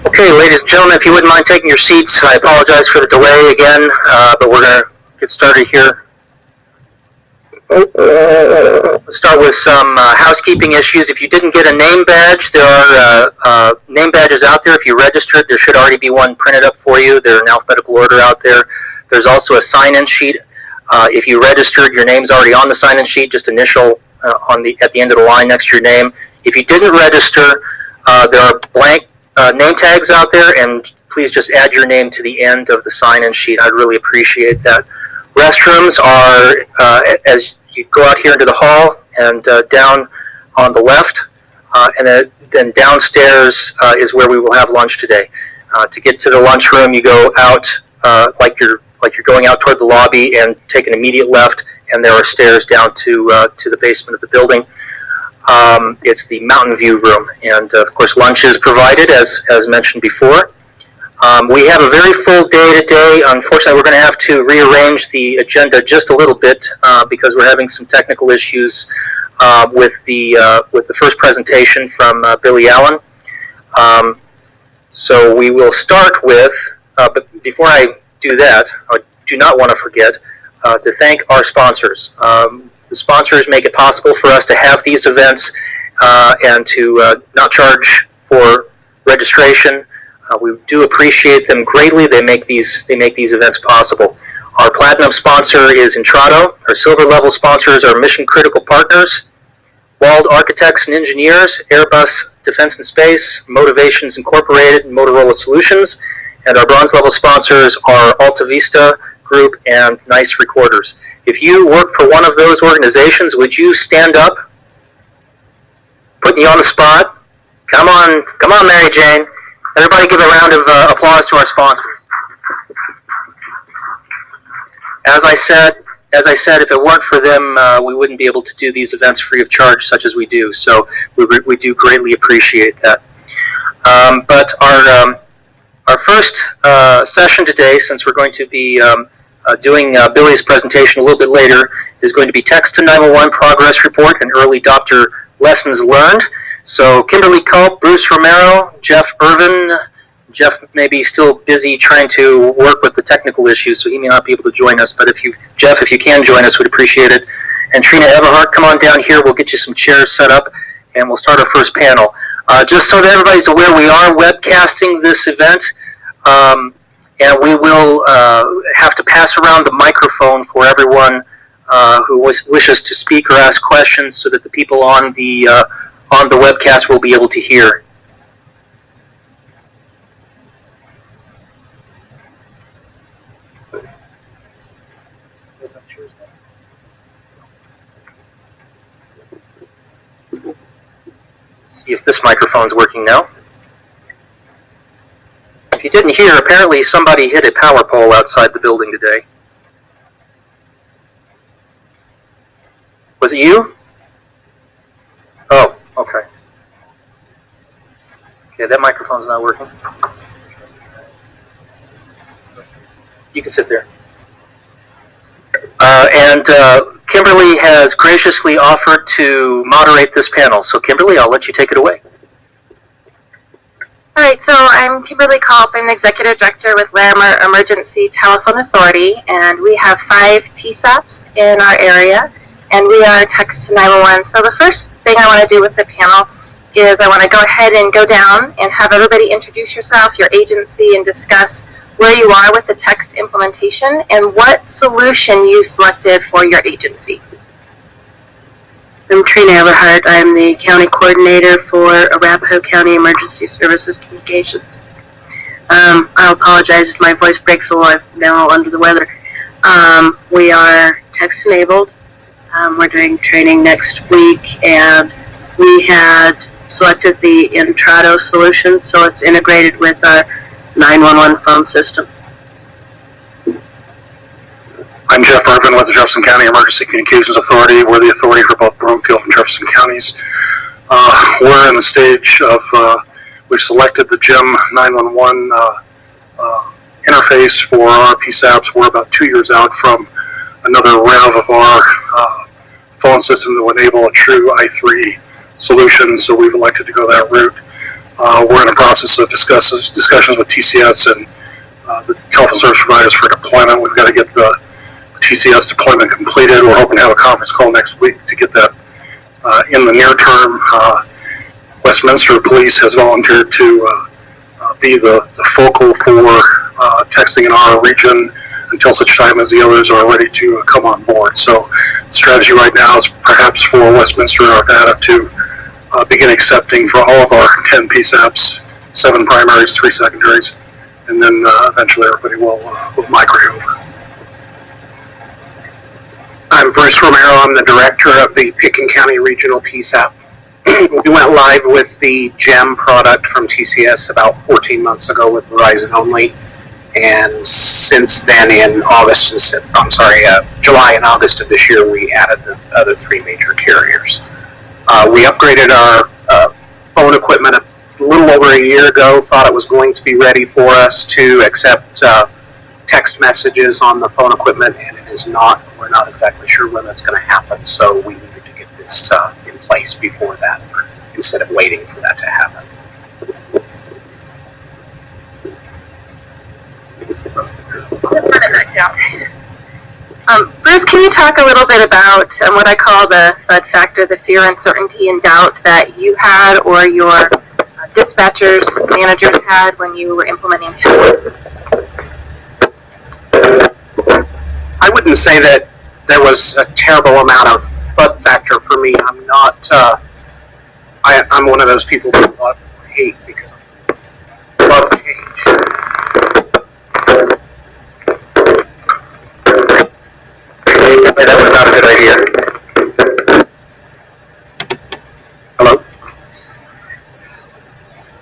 Okay, ladies and gentlemen, if you wouldn't mind taking your seats, I apologize for the delay again, but we're going to get started here. Let's start with some housekeeping issues. If you didn't get a name badge, there are name badges out there. If you registered, there should already be one printed up for you. They're in alphabetical order out there. There's also a sign-in sheet. If you registered, your name's already on the sign-in sheet, just initial at the end of the line next to your name. If you didn't register, there are blank name tags out there, and please just add your name to the end of the sign-in sheet. I'd really appreciate that. Restrooms are, as you go out here into the hall and down on the left, and then downstairs is where we will have lunch today. To get to the lunchroom, you go out like you're going out toward the lobby and take an immediate left, and there are stairs down to the basement of the building. It's the Mountain View room, and of course lunch is provided as mentioned before. We have a very full day today. Unfortunately, we're going to have to rearrange the agenda just a little bit because we're having some technical issues with the first presentation from Billy Allen. So we will start with, but before I do that, I do not want to forget to thank our sponsors. The sponsors make it possible for us to have these events and to not charge for registration. We do appreciate them greatly. They make these events possible. Our platinum sponsor is Intrado. Our silver level sponsors are Mission Critical Partners, Wald Architects and Engineers, Airbus Defense and Space, Motivations Incorporated, and Motorola Solutions. And our bronze level sponsors are Alta Vista Group and Nice Recorders. If you work for one of those organizations, would you stand up? Putting you on the spot. Come on, Mary Jane. Everybody give a round of applause to our sponsors. As I said, if it weren't for them, we wouldn't be able to do these events free of charge, such as we do. So we do greatly appreciate that. But our first session today, since we're going to be doing Billy's presentation a little bit later, is going to be Text-to-911 Progress Report and Early Adopter Lessons Learned. So Kimberly Culp, Bruce Romero, Jeff Irvin. Jeff may be still busy trying to work with the technical issues, so he may not be able to join us. But if you can join us, we'd appreciate it. And Trina Everhart, come on down here. We'll get you some chairs set up, and we'll start our first panel. Just so that everybody's aware, we are webcasting this event, and we will have to pass around the microphone for everyone who wishes to speak or ask questions, so that the people on the webcast will be able to hear. See if this microphone's working now. If you didn't hear, apparently somebody hit a power pole outside the building today. Was it you? Oh, okay. Okay, that microphone's not working. You can sit there. And Kimberly has graciously offered to moderate this panel. So Kimberly, I'll let you take it away. All right, so I'm Kimberly Culp. I'm the Executive Director with Larimer Emergency Telephone Authority, and we have 5 PSAPs in our area, and we are Text-to-911. So the first thing I want to do with the panel is I want to go ahead and go down and have everybody introduce yourself, your agency, and discuss where you are with the text implementation and what solution you selected for your agency. I'm Trina Everhart. I'm the County Coordinator for Arapahoe County Emergency Services Communications. I apologize if my voice breaks a little. I'm now under the weather. We are text-enabled. We're doing training next week, and we had selected the Intrado solution, so it's integrated with our 911 phone system. I'm Jeff Irvin with the Jefferson County Emergency Communications Authority. We're the authority for both Broomfield and Jefferson counties. We're in the stage of, we've selected the GEM 911 interface for our PSAPs. We're about 2 years out from another rev of our phone system that will enable a true I3 solution, so we've elected to go that route. We're in the process of discussions with TCS and the telephone service providers for deployment. We've got to get the TCS deployment completed. We're hoping to have a conference call next week to get that in the near term. Westminster Police has volunteered to be the focal for texting in our region until such time as the others are ready to come on board. So the strategy right now is perhaps for Westminster and Arvada to begin accepting for all of our 10 PSAPs, 7 primaries, 3 secondaries, and then eventually everybody will migrate over. I'm Bruce Romero. I'm the director of the Pickens County Regional PSAP. We went live with the GEM product from TCS about 14 months ago with Verizon only, and since then in July and August of this year, we added the other 3 major carriers. We upgraded our phone equipment a little over a year ago, thought it was going to be ready for us to accept text messages on the phone equipment, and it is not. We're not exactly sure when that's going to happen, so we needed to get this in place before that, instead of waiting for that to happen. Bruce, can you talk a little bit about what I call the FUD factor, the fear, uncertainty, and doubt that you had or your dispatchers, managers had when you were implementing text? I wouldn't say that there was a terrible amount of FUD factor for me. I'm not, I'm one of those people who love hate because I love change. That was not a good idea. Hello?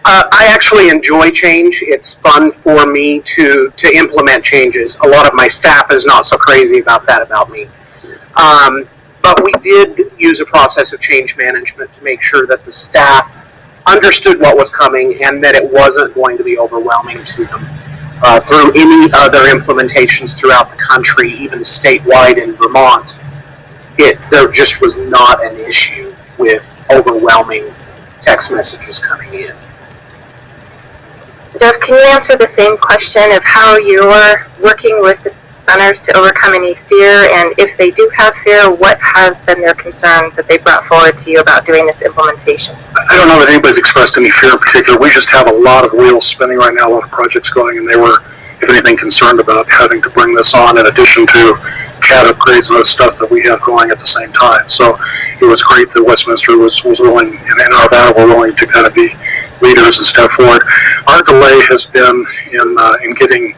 I actually enjoy change. It's fun for me to implement changes. A lot of my staff is not so crazy about that about me. But we did use a process of change management to make sure that the staff understood what was coming and that it wasn't going to be overwhelming to them. Through any other implementations throughout the country, even statewide in Vermont, there just was not an issue with overwhelming text messages coming in. Jeff, can you answer the same question of how you're working with the centers to overcome any fear, and if they do have fear, what has been their concerns that they brought forward to you about doing this implementation? I don't know that anybody's expressed any fear in particular. We just have a lot of wheels spinning right now, a lot of projects going, and they were, if anything, concerned about having to bring this on in addition to CAD upgrades and other stuff that we have going at the same time. So it was great that Westminster was willing, and Arvada were willing to kind of be leaders and step forward. Our delay has been in getting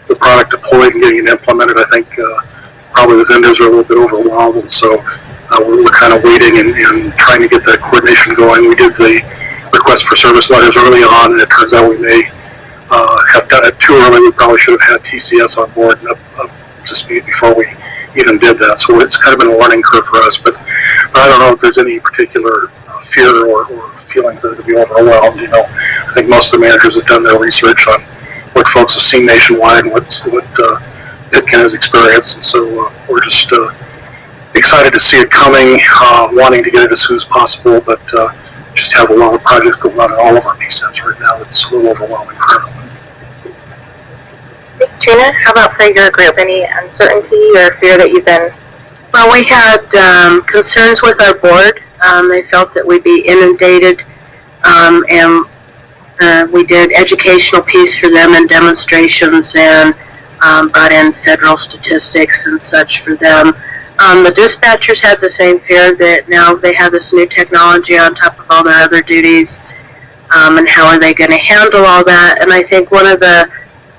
the product deployed and getting it implemented. I think probably the vendors are a little bit overwhelmed, and so we're kind of waiting and trying to get that coordination going. We did the request for service letters early on, and it turns out we may have done it too early. We probably should have had TCS on board and up to speed before we even did that. So it's kind of been a learning curve for us, but I don't know if there's any particular fear or feeling to be overwhelmed. You know, I think most of the managers have done their research on what folks have seen nationwide and what Pitkin has experienced, and so we're just excited to see it coming, wanting to get it as soon as possible, but just have a lot of projects going on in all of our PSAPs right now. It's a little overwhelming for everyone. Trina, how about for your group? Any uncertainty or fear that you've been? Well, we had concerns with our board. They felt that we'd be inundated, and we did educational piece for them and demonstrations, and brought in federal statistics and such for them. The dispatchers had the same fear that now they have this new technology on top of all their other duties, and how are they going to handle all that? And I think one of the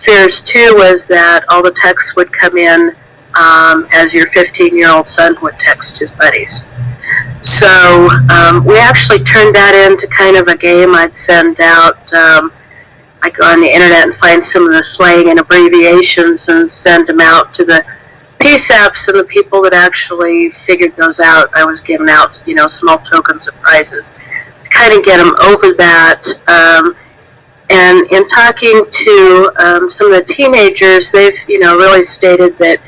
fears too was that all the texts would come in as your 15-year-old son would text his buddies. So we actually turned that into kind of a game. I'd send out, I'd go on the internet and find some of the slang and abbreviations and send them out to the PSAPs, and the people that actually figured those out, I was giving out, small tokens of prizes to kind of get them over that. And in talking to some of the teenagers, they've, really stated that,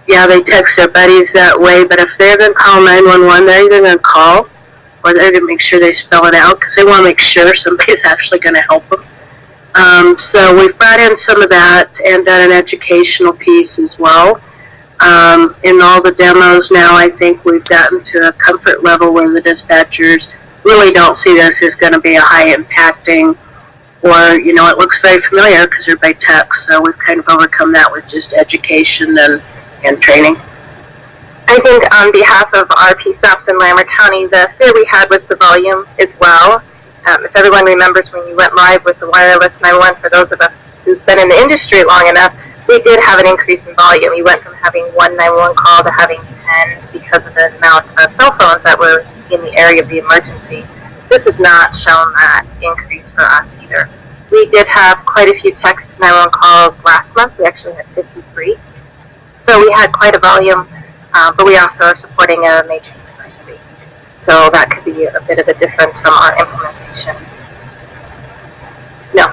yeah, they text their buddies that way, but if they're going to call 911, they're either going to call or they're going to make sure they spell it out because they want to make sure somebody's actually going to help them. So we've brought in some of that and done an educational piece as well. In all the demos now, I think we've gotten to a comfort level where the dispatchers really don't see this as going to be a high impacting, or, you know, it looks very familiar because they're by text. So we've kind of overcome that with just education and training. I think on behalf of our PSAPs in Larimer County, the fear we had was the volume as well. If everyone remembers when you went live with the wireless 911, for those of us who's been in the industry long enough, we did have an increase in volume. We went from having one 911 call to having 10 because of the amount of cell phones that were in the area of the emergency. This has not shown that increase for us either. We did have quite a few text-to-911 calls last month. We actually had 53. So we had quite a volume, but we also are supporting a major university. So that could be a bit of a difference from our implementation. No.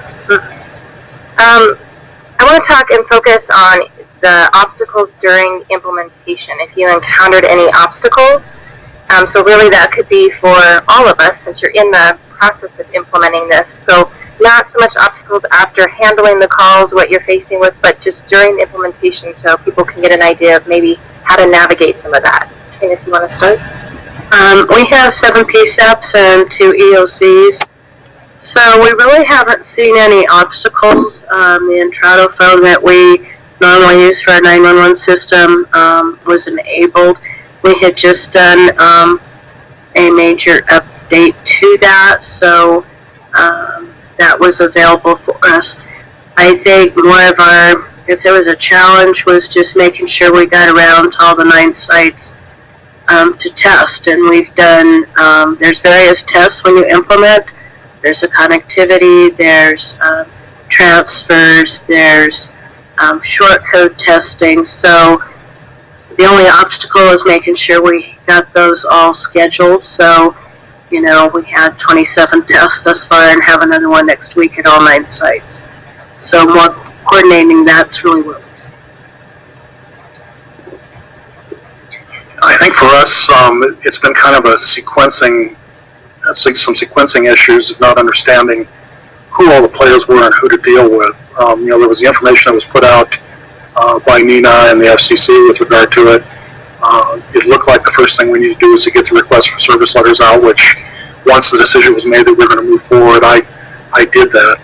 I want to talk and focus on the obstacles during implementation. If you encountered any obstacles, so really that could be for all of us since you're in the process of implementing this. So not so much obstacles after handling the calls, what you're facing with, but just during the implementation so people can get an idea of maybe how to navigate some of that. Trina, if you want to start. We have 7 PSAPs and 2 EOCs. So we really haven't seen any obstacles. The Entrado phone that we normally use for our 911 system was enabled. We had just done a major update to that, so that was available for us. I think more of our, if there was a challenge, was just making sure we got around to all the 9 sites to test. And we've done, there's various tests when you implement. There's a connectivity, there's transfers, there's short code testing. So the only obstacle is making sure we got those all scheduled. So, you know, we had 27 tests thus far and have another one next week at all 9 sites. So more coordinating, that's really what we're seeing. I think for us, it's been kind of a sequencing, some sequencing issues of not understanding who all the players were and who to deal with. You know, there was the information that was put out by Nina and the FCC with regard to it. It looked like the first thing we needed to do was to get the request for service letters out, which once the decision was made that we were going to move forward, I did that.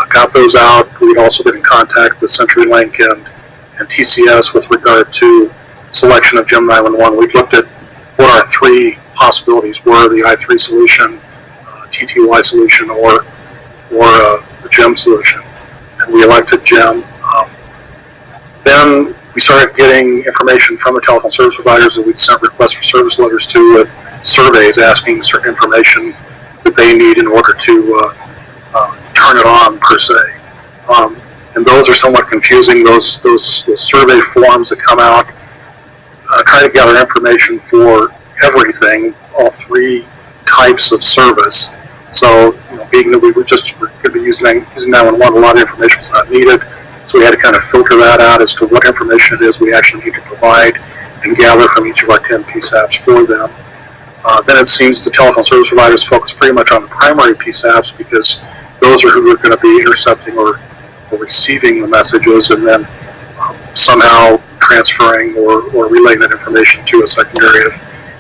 Got those out. We'd also been in contact with CenturyLink and TCS with regard to selection of GEM 911. We've looked at what our 3 possibilities were: the I3 solution, TTY solution, or the GEM solution, and we elected GEM. Then we started getting information from the telephone service providers that we'd sent requests for service letters to, with surveys asking certain information that they need in order to turn it on, per se. And those are somewhat confusing. Those survey forms that come out try to gather information for everything, all 3 types of service. So, you know, being that we were just going to be using 911, a lot of information was not needed. So we had to kind of filter that out as to what information it is we actually need to provide and gather from each of our 10 PSAPs for them. Then it seems the telephone service providers focus pretty much on the primary PSAPs because those are who are going to be intercepting or receiving the messages and then somehow transferring or relaying that information to a secondary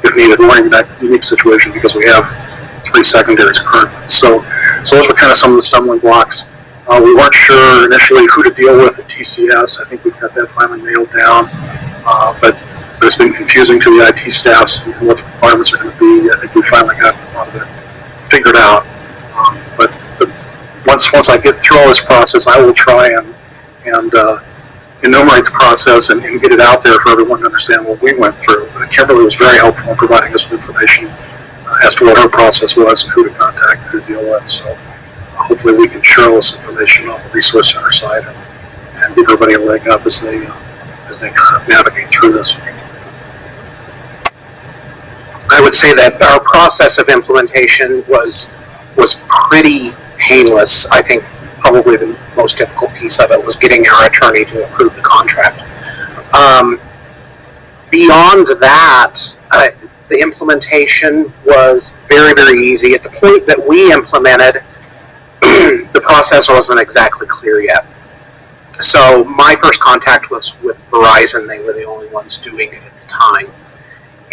if needed. We're in that unique situation because we have 3 secondaries currently. So those were kind of some of the stumbling blocks. We weren't sure initially who to deal with at TCS. I think we've got that finally nailed down. But it's been confusing to the IT staffs and what the requirements are going to be. I think we finally got a lot of it figured out. But once I get through all this process, I will try and enumerate the process and get it out there for everyone to understand what we went through. Kimberly was very helpful in providing us with information as to what her process was and who to contact and who to deal with. So hopefully we can share all this information on the Resource Center side and give everybody a leg up as they kind of navigate through this. I would say that our process of implementation was pretty painless. I think probably the most difficult piece of it was getting our attorney to approve the contract. Beyond that, The implementation was very, very easy. At the point that we implemented, the process wasn't exactly clear yet. So my first contact was with Verizon. They were the only ones doing it at the time.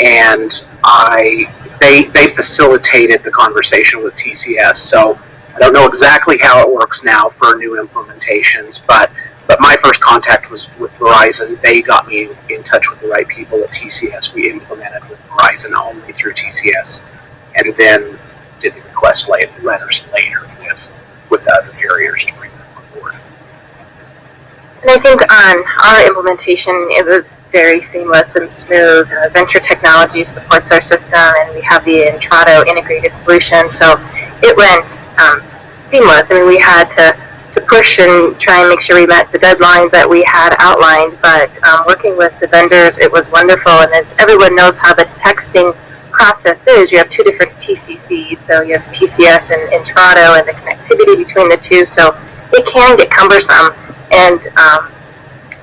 And they facilitated the conversation with TCS. So I don't know exactly how it works now for new implementations, but my first contact was with Verizon. They got me in touch with the right people at TCS. We implemented with Verizon only through TCS, and then did the request letters later with the other carriers to bring them on board. And I think on our implementation, it was very seamless and smooth. Venture Technology supports our system, and we have the Intrado integrated solution, so it went seamless. I mean, we had to push and try and make sure we met the deadlines that we had outlined, but working with the vendors, it was wonderful. And as everyone knows how the texting process is, you have two different TCCs, so you have TCS and Intrado and the connectivity between the two, so it can get cumbersome. And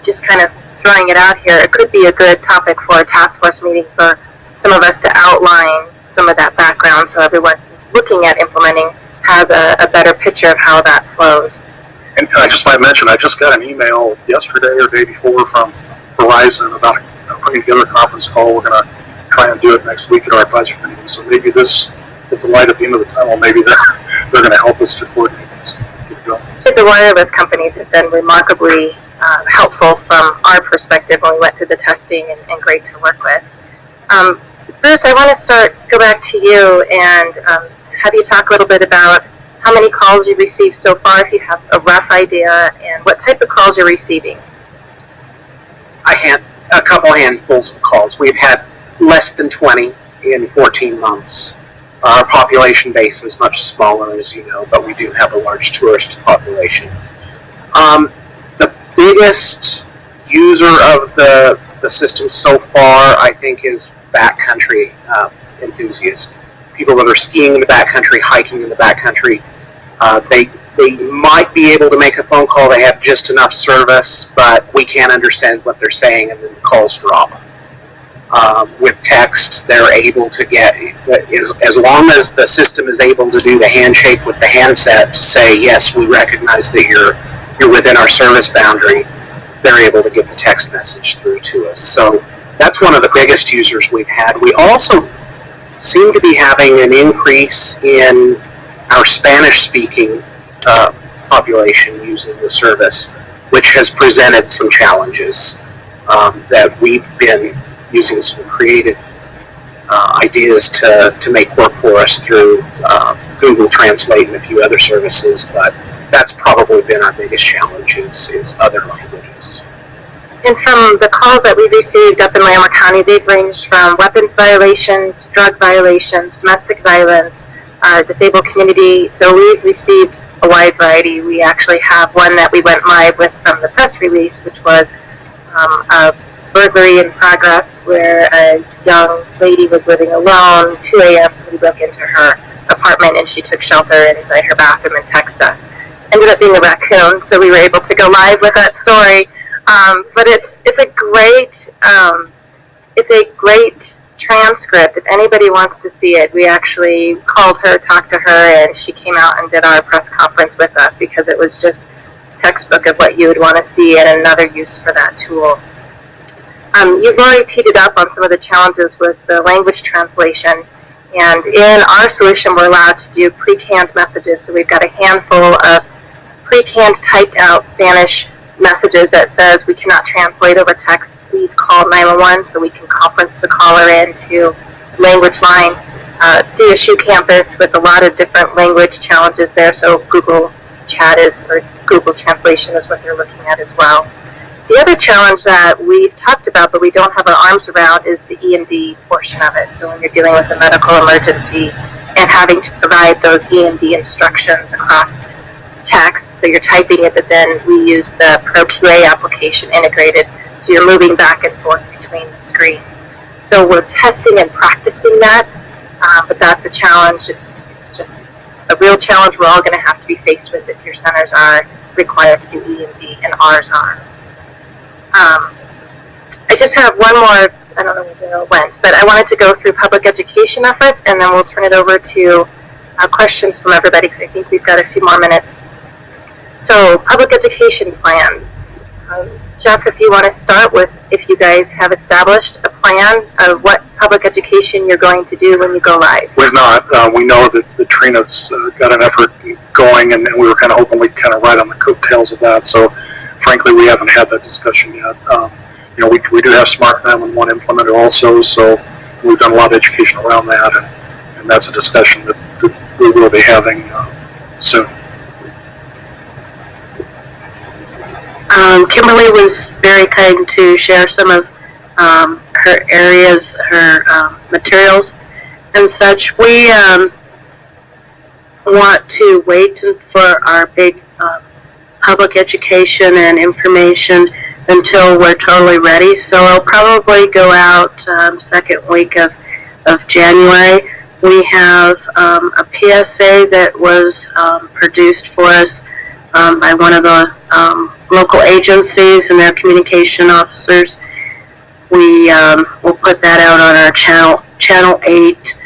just kind of throwing it out here, it could be a good topic for a task force meeting for some of us to outline some of that background, so everyone looking at implementing has a better picture of how that flows. And I just might mention, I just got an email yesterday or day before from Verizon about putting together a conference call. We're going to try and do it next week at our advisory meeting. So maybe this is the light at the end of the tunnel. Maybe they're going to help us to coordinate this. The wireless companies have been remarkably helpful from our perspective when we went through the testing, and great to work with. Bruce, I want to go back to you and have you talk a little bit about how many calls you've received so far, if you have a rough idea, and what type of calls you're receiving. I had a couple handfuls of calls. We've had less than 20 in 14 months. Our population base is much smaller, as you know, but we do have a large tourist population. The biggest user of the system so far, I think, is backcountry enthusiasts. People that are skiing in the backcountry, hiking in the backcountry. They might be able to make a phone call. They have just enough service, but we can't understand what they're saying, and then the calls drop. With text, they're able to get, as long as the system is able to do the handshake with the handset to say, yes, we recognize that you're within our service boundary, they're able to get the text message through to us. So that's one of the biggest users we've had. We also seem to be having an increase in our Spanish-speaking population using the service, which has presented some challenges that we've been using some creative ideas to make work for us through Google Translate and a few other services, but that's probably been our biggest challenge is other languages. And from the calls that we've received up in Larimer County, they've ranged from weapons violations, drug violations, domestic violence, disabled community. So we've received a wide variety. We actually have one that we went live with from the press release, which was a burglary in progress where a young lady was living alone. 2 a.m. somebody broke into her apartment and she took shelter inside her bathroom and texted us. Ended up being a raccoon, so we were able to go live with that story. But it's a great transcript. If anybody wants to see it, we actually called her, talked to her, and she came out and did our press conference with us because it was just textbook of what you would want to see and another use for that tool. You've already teed it up on some of the challenges with the language translation, and in our solution we're allowed to do pre-canned messages. So we've got a handful of pre-canned typed out Spanish messages that says we cannot translate over text, please call 911, so we can conference the caller into language line. CSU campus with a lot of different language challenges there, so Google Chat or Google Translation is what they're looking at as well. The other challenge that we've talked about but we don't have our arms around is the EMD portion of it. So when you're dealing with a medical emergency and having to provide those EMD instructions across text, so you're typing it, but then we use the ProQA application integrated, so you're moving back and forth between the screens. So we're testing and practicing that, but that's a challenge. It's just a real challenge we're all going to have to be faced with if your centers are required to do EMD and ours are. I just have one more I don't know where it went, but I wanted to go through public education efforts, and then we'll turn it over to questions from everybody, because I think we've got a few more minutes. So, public education plans. Jeff, if you want to start with if you guys have established a plan of what public education you're going to do when you go live. We've not. We know that Trina's got an effort going, and we were kind of hoping we'd kind of ride on the coattails of that. So, frankly, we haven't had that discussion yet. You know, we do have Smart 911 implemented also, so we've done a lot of education around that, and that's a discussion that we will be having soon. Kimberly was very kind to share some of her areas, her materials and such. We want to wait for our big public education and information until we're totally ready. So it'll probably go out second week of January. We have a PSA that was produced for us by one of the local agencies and their communication officers. We will put that out on our channel 8.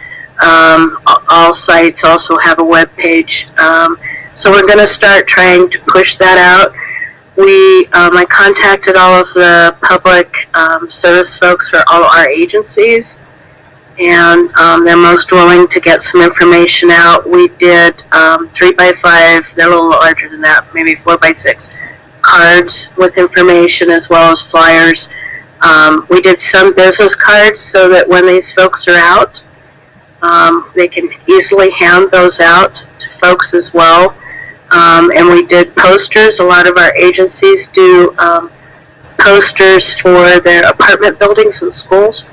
All sites also have a web page. So we're going to start trying to push that out. I contacted all of the public service folks for all our agencies, and they're most willing to get some information out. We did 3x5, they're a little larger than that, maybe 4x6 cards with information as well as flyers. We did some business cards so that when these folks are out, they can easily hand those out to folks as well. And we did posters. A lot of our agencies do posters for their apartment buildings and schools.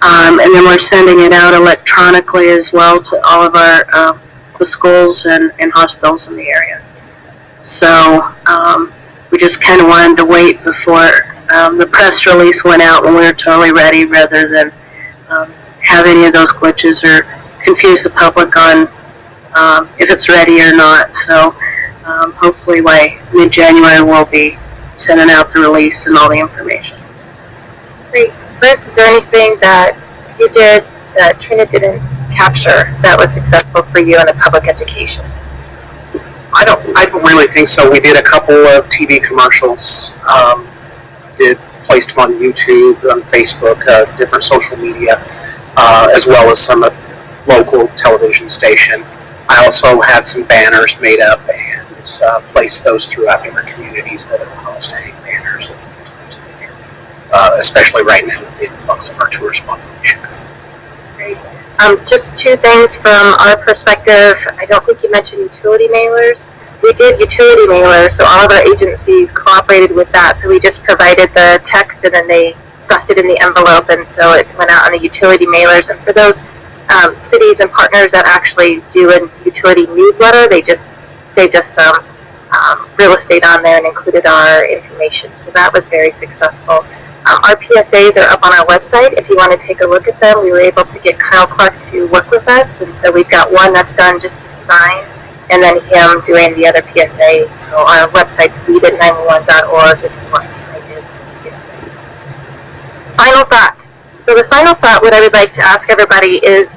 And then we're sending it out electronically as well to all of our the schools and hospitals in the area. So we just kind of wanted to wait before the press release went out when we were totally ready, rather than have any of those glitches or confuse the public on if it's ready or not. So hopefully by mid-January we'll be sending out the release and all the information. Great. Bruce, is there anything that you did that Trina didn't capture that was successful for you in the public education? I don't really think so. We did a couple of TV commercials, placed them on YouTube, on Facebook, different social media, as well as some local television station. I also had some banners made up and placed those throughout different communities that have caused hang banners, especially right now with the influx of our tourist population. Great. Just two things from our perspective. I don't think you mentioned utility mailers. We did utility mailers, so all of our agencies cooperated with that. So we just provided the text, and then they stuffed it in the envelope, and so it went out on the utility mailers. And for those cities and partners that actually do a utility newsletter, they just saved us some real estate on there and included our information. So that was very successful. Our PSAs are up on our website. If you want to take a look at them, we were able to get Kyle Clark to work with us, and so we've got one that's done just to design, and then him doing the other PSA. So our website's lead@911.org if you want some ideas for the PSA. Final thought. So the final thought, what I would like to ask everybody is,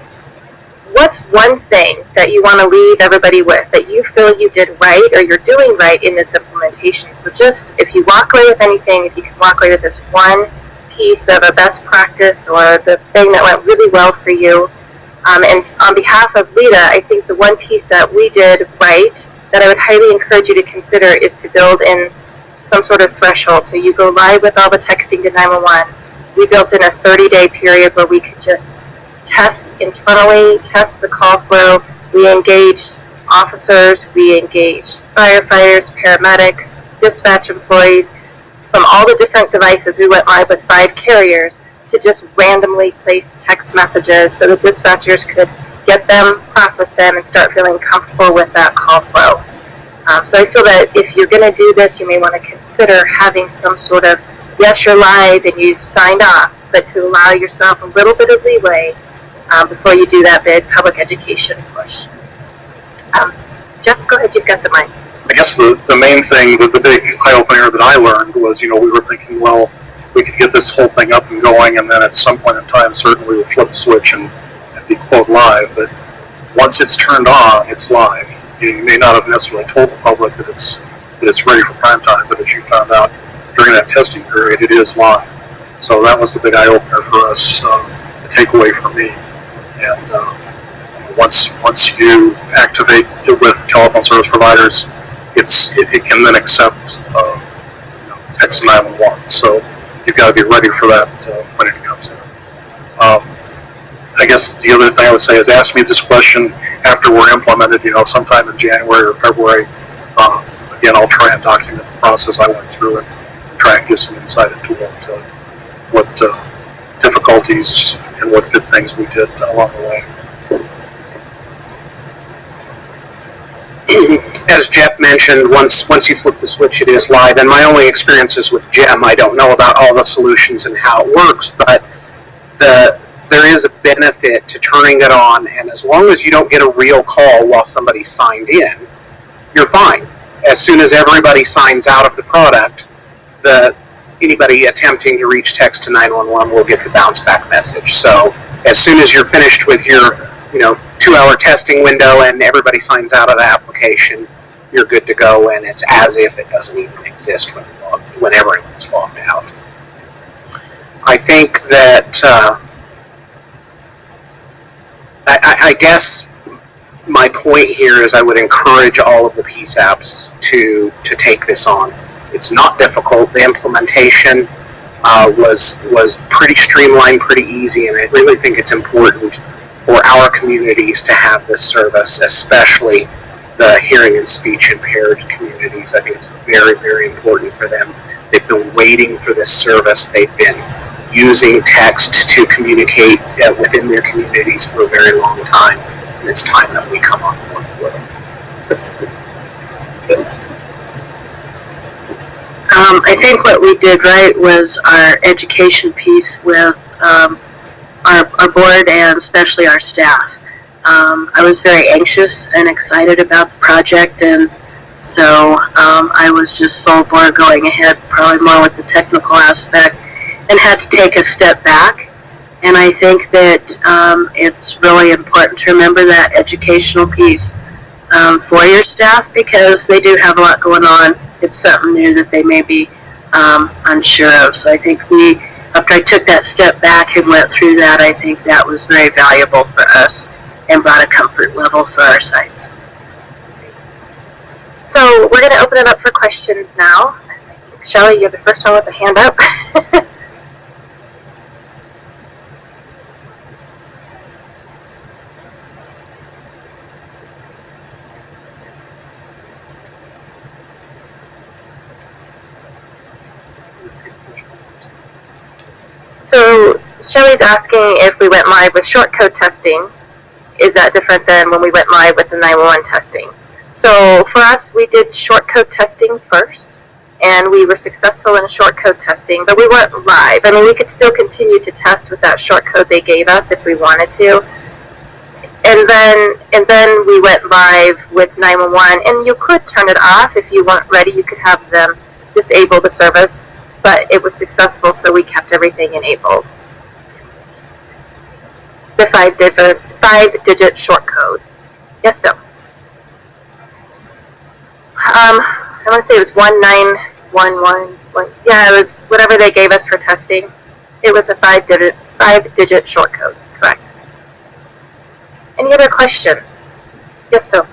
what's one thing that you want to leave everybody with that you feel you did right or you're doing right in this implementation? So just, if you walk away with anything, if you can walk away with this one piece of a best practice or the thing that went really well for you. And on behalf of LEDA, I think the one piece that we did right that I would highly encourage you to consider is to build in some sort of threshold. So you go live with all the texting to 911. We built in a 30-day period where we could just test internally, test the call flow. We engaged officers, we engaged firefighters, paramedics, dispatch employees from all the different devices. We went live with 5 carriers to just randomly place text messages so the dispatchers could get them, process them, and start feeling comfortable with that call flow. So I feel that if you're going to do this, you may want to consider having some sort of, yes, you're live and you've signed off, but to allow yourself a little bit of leeway before you do that big public education push. Jeff, go ahead, you've got the mic. I guess the main thing, the big eye-opener that I learned was, we were thinking, well, we could get this whole thing up and going, and then at some point in time, certainly we would flip the switch and be quote live. But once it's turned on, it's live. You may not have necessarily told the public that it's ready for prime time, but as you found out during that testing period, it is live. So that was the big eye opener for us, the takeaway for me. And once you activate it with telephone service providers, it can then accept Text-to-911. So you've got to be ready for that when it comes in. I guess the other thing I would say is ask me this question after we're implemented, sometime in January or February. Again, I'll try and document the process I went through and try and give some insight into what difficulties and what good things we did along the way. As Jeff mentioned, once you flip the switch, it is live. And my only experiences with GEM, I don't know about all the solutions and how it works, but there is a benefit to turning it on. And as long as you don't get a real call while somebody's signed in, you're fine. As soon as everybody signs out of the product, anybody attempting to reach Text-to-911 will get the bounce back message. So as soon as you're finished with your 2-hour testing window and everybody signs out of the application, you're good to go, and it's as if it doesn't even exist when everyone's logged out. I think that I guess my point here is I would encourage all of the PSAPs to take this on. It's not difficult. The implementation was pretty streamlined, pretty easy, and I really think it's important for our communities to have this service, especially the hearing and speech impaired communities. I think it's very, very important for them. They've been waiting for this service. They've been using text to communicate within their communities for a very long time, and it's time that we come on board with it. I think what we did right was our education piece with our board and especially our staff. I was very anxious and excited about the project, and so I was just full bore going ahead, probably more with the technical aspect, and had to take a step back. And I think that it's really important to remember that educational piece for your staff, because they do have a lot going on. It's something new that they may be unsure of. So I think after I took that step back and went through that, I think that was very valuable for us and brought a comfort level for our sites. So we're going to open it up for questions now. I think, Shelley, you're the first one with a hand up. So Shelley's asking if we went live with short code testing, is that different than when we went live with the 911 testing? So for us, we did short code testing first, and we were successful in short code testing, but we weren't live. I mean, we could still continue to test with that short code they gave us if we wanted to. And then we went live with 911, and you could turn it off if you weren't ready. You could have them disable the service, but it was successful, so we kept everything enabled. The 5-digit short code. Yes, Bill. I want to say it was 1911. Yeah, it was whatever they gave us for testing. It was a 5-digit short code. Correct. Any other questions? Yes, Bill.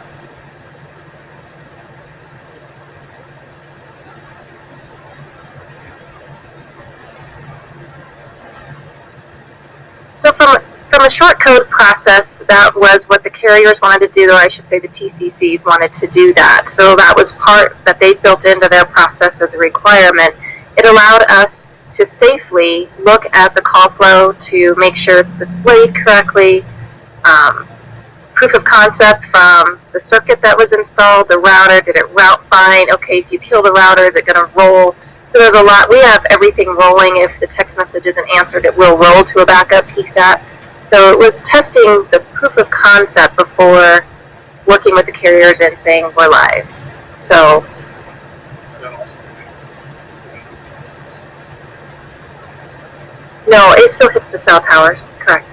So from a short code process, that was what the carriers wanted to do, or I should say the TCCs wanted to do that. So that was part that they built into their process as a requirement. It allowed us to safely look at the call flow to make sure it's displayed correctly, proof of concept from the circuit that was installed, the router, did it route fine? Okay, if you kill the router, is it going to roll? So there's a lot. We have everything rolling. If the text message isn't answered, it will roll to a backup PSAP. So it was testing the proof of concept before working with the carriers and saying we're live. So No, it still hits the cell towers, correct.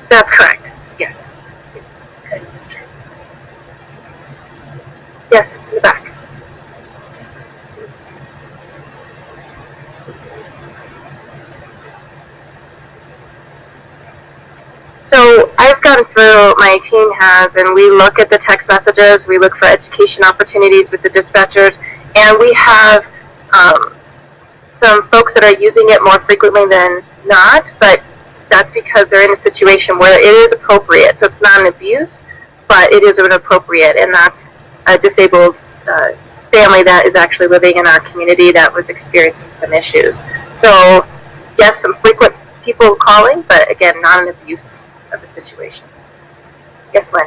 That's correct, yes. Yes, in the back. So I've gone through, my team has, and we look at the text messages, we look for education opportunities with the dispatchers, and we have some folks that are using it more frequently than not, but that's because they're in a situation where it is appropriate. So it's not an abuse, but it is inappropriate, and that's a disabled family that is actually living in our community that was experiencing some issues. So yes, some frequent people calling, but again, not an abuse of the situation. Yes, Lynn?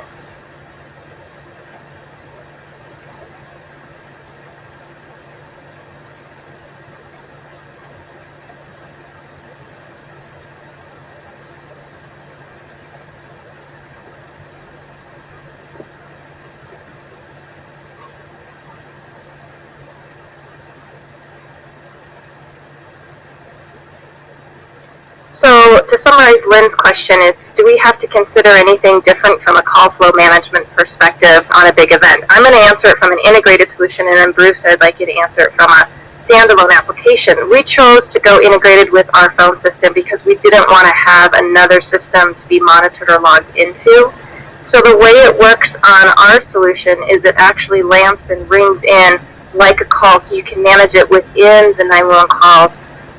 So to summarize Lynn's question, it's do we have to consider anything different from a call flow management perspective on a big event? I'm going to answer it from an integrated solution, and then Bruce, I'd like you to answer it from a standalone application. We chose to go integrated with our phone system because we didn't want to have another system to be monitored or logged into. So the way it works on our solution is it actually lamps and rings in like a call, so you can manage it within the 911 calls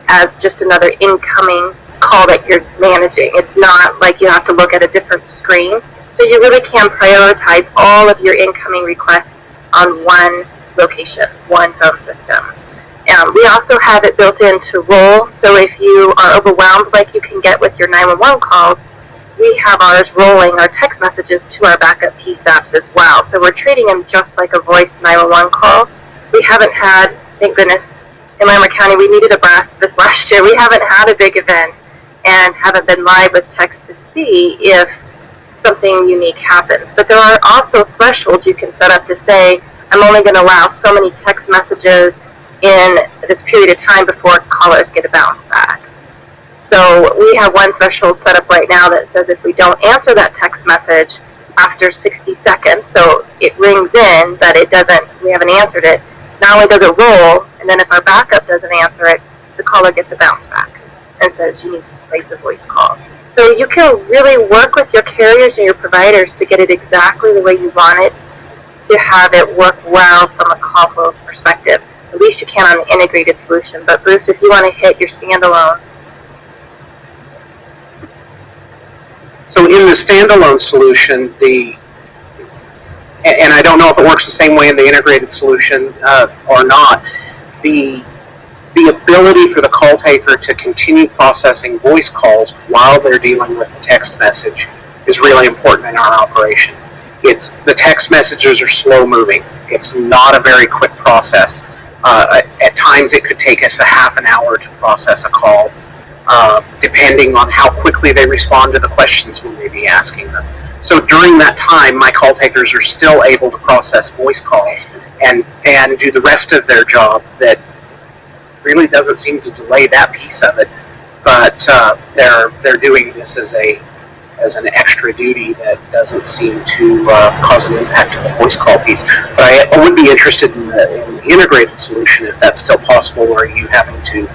as just another incoming call that you're managing. It's not like you have to look at a different screen. So you really can prioritize all of your incoming requests on one location, one phone system. We also have it built in to roll. So if you are overwhelmed like you can get with your 911 calls, we have ours rolling our text messages to our backup PSAPs as well. So we're treating them just like a voice 911 call. We haven't had, thank goodness, in Larimer County, we needed a breath this last year. We haven't had a big event and haven't been live with text to see if something unique happens. But there are also thresholds you can set up to say, I'm only going to allow so many text messages in this period of time before callers get a bounce back. So we have one threshold set up right now that says if we don't answer that text message after 60 seconds, so it rings in, but we haven't answered it, not only does it roll, and then if our backup doesn't answer it, the caller gets a bounce back and says you need to place a voice call. So you can really work with your carriers and your providers to get it exactly the way you want it, to have it work well from a call flow perspective. At least you can on the integrated solution. But Bruce, if you want to hit your standalone. So in the standalone solution, and I don't know if it works the same way in the integrated solution or not, the ability for the call taker to continue processing voice calls while they're dealing with the text message is really important in our operation. The text messages are slow moving. It's not a very quick process. At times it could take us a half an hour to process a call, depending on how quickly they respond to the questions we may be asking them. So during that time, my call takers are still able to process voice calls and do the rest of their job that really doesn't seem to delay that piece of it, but they're doing this as an extra duty that doesn't seem to cause an impact to the voice call piece. But I would be interested in the integrated solution if that's still possible, where you having to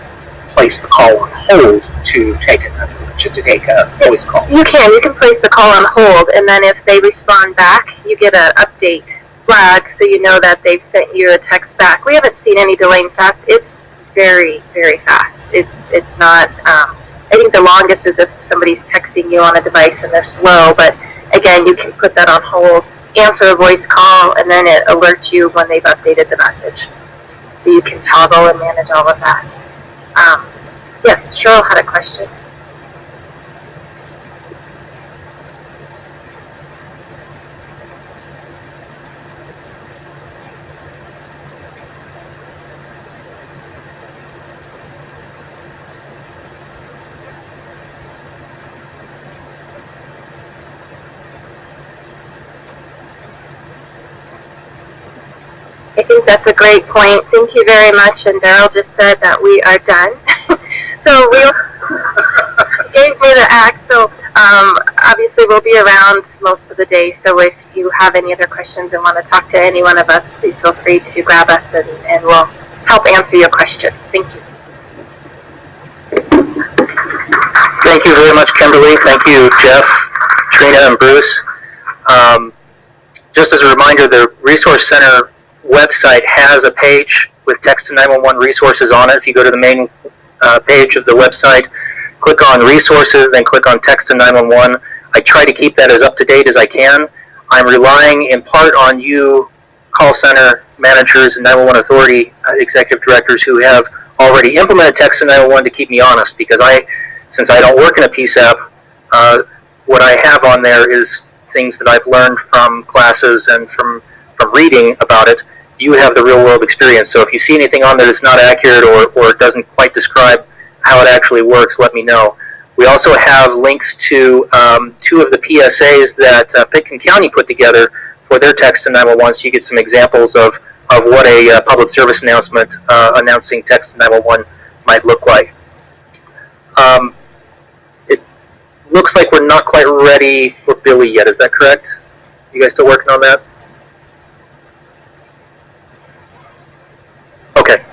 place the call on hold to take a voice call. You can place the call on hold, and then if they respond back, you get an update flag so you know that they've sent you a text back. We haven't seen any delaying fast. It's very, very fast. It's not, I think the longest is if somebody's texting you on a device and they're slow, but again, you can put that on hold, answer a voice call, and then it alerts you when they've updated the message. So you can toggle and manage all of that. Yes, Cheryl had a question. I think that's a great point. Thank you very much. And Daryl just said that we are done. So we gave me the act. So obviously we'll be around most of the day. So if you have any other questions and want to talk to any one of us, please feel free to grab us and we'll help answer your questions. Thank you. Thank you very much, Kimberly. Thank you, Jeff, Trina, and Bruce. Just as a reminder, the Resource Center website has a page with Text-to-911 resources on it. If you go to the main page of the website, click on Resources, then click on Text-to-911. I try to keep that as up-to-date as I can. I'm relying in part on you, call center managers and 911 authority executive directors who have already implemented Text-to-911 to keep me honest, because since I don't work in a PSAP, what I have on there is things that I've learned from classes and from reading about it. You have the real world experience, so if you see anything on there that's not accurate or doesn't quite describe how it actually works, let me know. We also have links to 2 of the PSAs that Pitkin County put together for their Text-to-911, so you get some examples of what a public service announcement announcing Text-to-911 might look like. It looks like we're not quite ready for Billy yet. Is that correct? You guys still working on that? Okay.